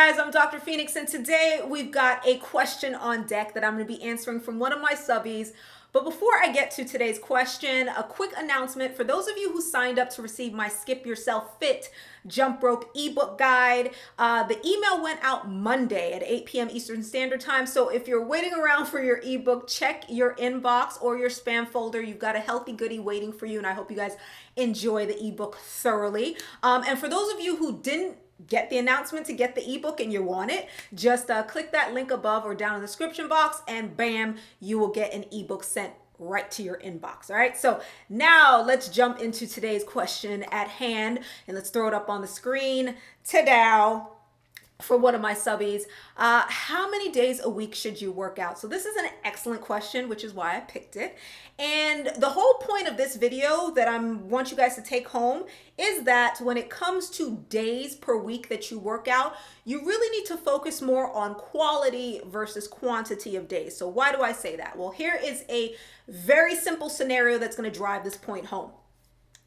guys, I'm Dr. Phoenix, and today we've got a question on deck that I'm going to be answering from one of my subbies. But before I get to today's question, a quick announcement for those of you who signed up to receive my Skip Yourself Fit Jump Rope ebook guide. The email went out Monday at 8 p.m. Eastern Standard Time. So if you're waiting around for your ebook, check your inbox or your spam folder. You've got a healthy goodie waiting for you, and I hope you guys enjoy the ebook thoroughly. And for those of you who didn't get the announcement to get the ebook and you want it, just click that link above or down in the description box, and bam, you will get an ebook sent right to your inbox. All right, so now let's jump into today's question at hand, and let's throw it up on the screen. Ta-da! For one of my subbies, how many days a week should you work out? So this is an excellent question, which is why I picked it. And the whole point of this video that I want you guys to take home is that when it comes to days per week that you work out, you really need to focus more on quality versus quantity of days. So why do I say that? Well, here is a very simple scenario that's going to drive this point home.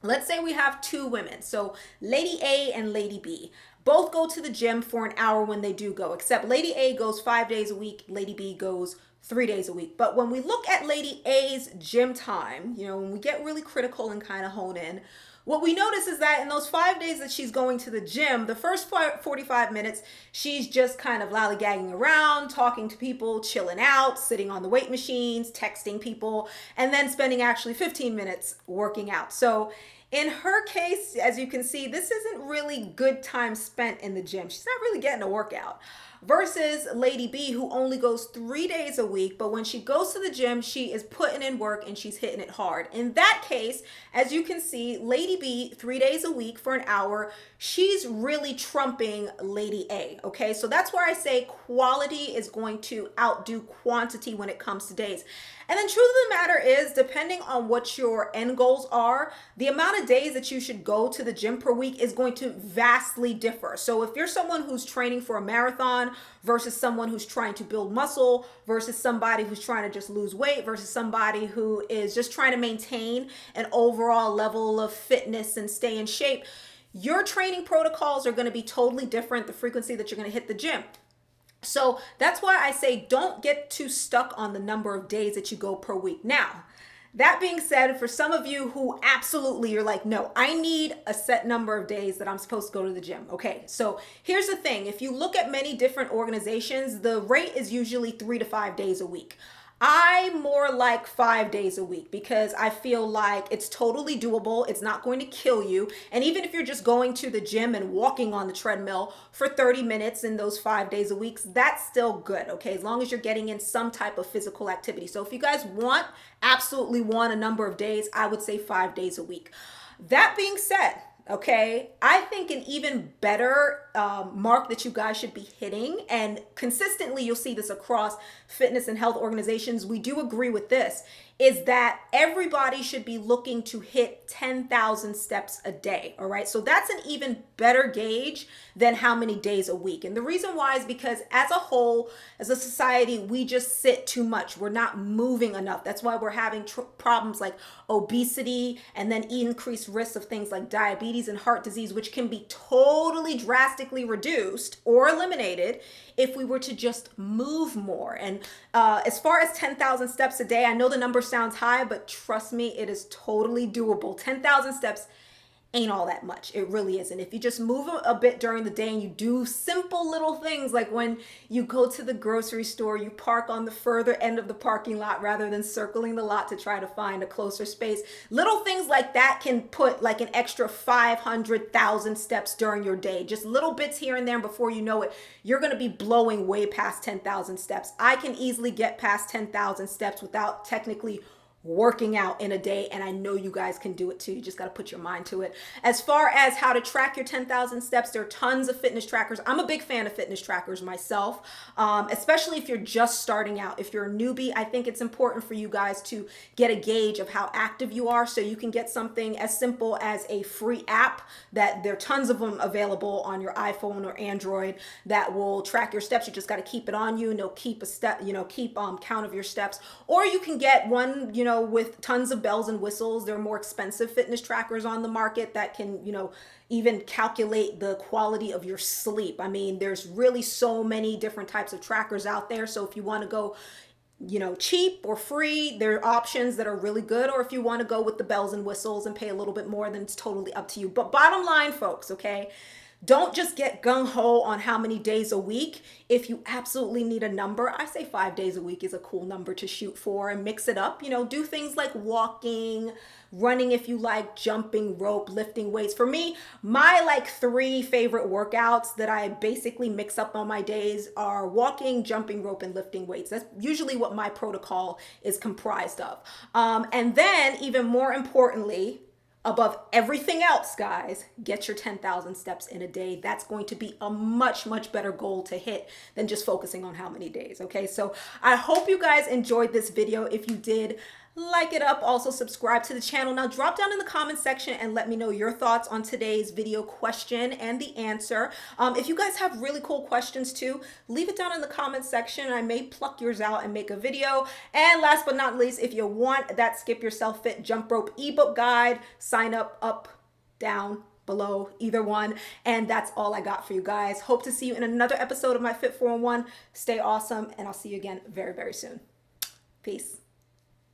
Let's say we have two women, so Lady A and Lady B. Both go to the gym for an hour when they do go, except Lady A goes 5 days a week, Lady B goes 3 days a week. But when we look at Lady A's gym time, when we get really critical and kind of hone in, what we notice is that in those 5 days that she's going to the gym, the first 45 minutes, she's just kind of lollygagging around, talking to people, chilling out, sitting on the weight machines, texting people, and then spending actually 15 minutes working out. So in her case, as you can see, this isn't really good time spent in the gym. She's not really getting a workout. Versus Lady B, who only goes 3 days a week, but when she goes to the gym, she is putting in work and she's hitting it hard. In that case, as you can see, Lady B, 3 days a week for an hour, she's really trumping Lady A, okay? So that's where I say quality is going to outdo quantity when it comes to days. And then truth of the matter is, depending on what your end goals are, the amount of days that you should go to the gym per week is going to vastly differ. So if you're someone who's training for a marathon versus someone who's trying to build muscle versus somebody who's trying to just lose weight versus somebody who is just trying to maintain an overall level of fitness and stay in shape, your training protocols are going to be totally different, the frequency that you're going to hit the gym. So that's why I say don't get too stuck on the number of days that you go per week. Now, that being said, for some of you who absolutely you're like, no, I need a set number of days that I'm supposed to go to the gym. Okay, so here's the thing. If you look at many different organizations, the rate is usually 3 to 5 days a week. I more like 5 days a week because I feel like it's totally doable. It's not going to kill you. And even if you're just going to the gym and walking on the treadmill for 30 minutes in those 5 days a week, that's still good, okay? As long as you're getting in some type of physical activity. So if you guys absolutely want a number of days, I would say 5 days a week. That being said, okay, I think an even better mark that you guys should be hitting, and consistently you'll see this across fitness and health organizations, we do agree with this, is that everybody should be looking to hit 10,000 steps a day, all right? So that's an even better gauge than how many days a week. And the reason why is because as a whole, as a society, we just sit too much. We're not moving enough. That's why we're having problems like obesity and then increased risks of things like diabetes and heart disease, which can be totally drastically reduced or eliminated if we were to just move more. And as far as 10,000 steps a day, I know the number sounds high, but trust me, it is totally doable. 10,000 steps ain't all that much. It really isn't. If you just move a bit during the day and you do simple little things like when you go to the grocery store, you park on the further end of the parking lot rather than circling the lot to try to find a closer space. Little things like that can put like an extra 500,000 steps during your day. Just little bits here and there, and before you know it, you're going to be blowing way past 10,000 steps. I can easily get past 10,000 steps without technically working out in a day, and I know you guys can do it too. You just got to put your mind to it. As far as how to track your 10,000 steps, there are tons of fitness trackers. I'm a big fan of fitness trackers myself, especially if you're just starting out. If you're a newbie, I think it's important for you guys to get a gauge of how active you are, so you can get something as simple as a free app that there are tons of them available on your iPhone or Android that will track your steps. You just got to keep it on you, and it'll keep a step, keep count of your steps. Or you can get one, with tons of bells and whistles. There are more expensive fitness trackers on the market that can, even calculate the quality of your sleep. I mean, there's really so many different types of trackers out there. So if you want to go cheap or free, there are options that are really good. Or if you want to go with the bells and whistles and pay a little bit more, then it's totally up to you. But bottom line, folks, okay, don't just get gung-ho on how many days a week. If you absolutely need a number, I say 5 days a week is a cool number to shoot for, and mix it up. Do things like walking, running if you like, jumping rope, lifting weights. For me, my like 3 favorite workouts that I basically mix up on my days are walking, jumping rope, and lifting weights. That's usually what my protocol is comprised of. And then even more importantly, above everything else, guys, get your 10,000 steps in a day. That's going to be a much, much better goal to hit than just focusing on how many days. Okay, so I hope you guys enjoyed this video. If you did, like it up, also subscribe to the channel. Now drop down in the comment section and let me know your thoughts on today's video question and the answer. If you guys have really cool questions too, leave it down in the comment section. I may pluck yours out and make a video. And last but not least, if you want that Skip Yourself Fit Jump Rope ebook guide, sign up, down, below, either one. And that's all I got for you guys. Hope to see you in another episode of my Fit 411. Stay awesome, and I'll see you again very, very soon. Peace.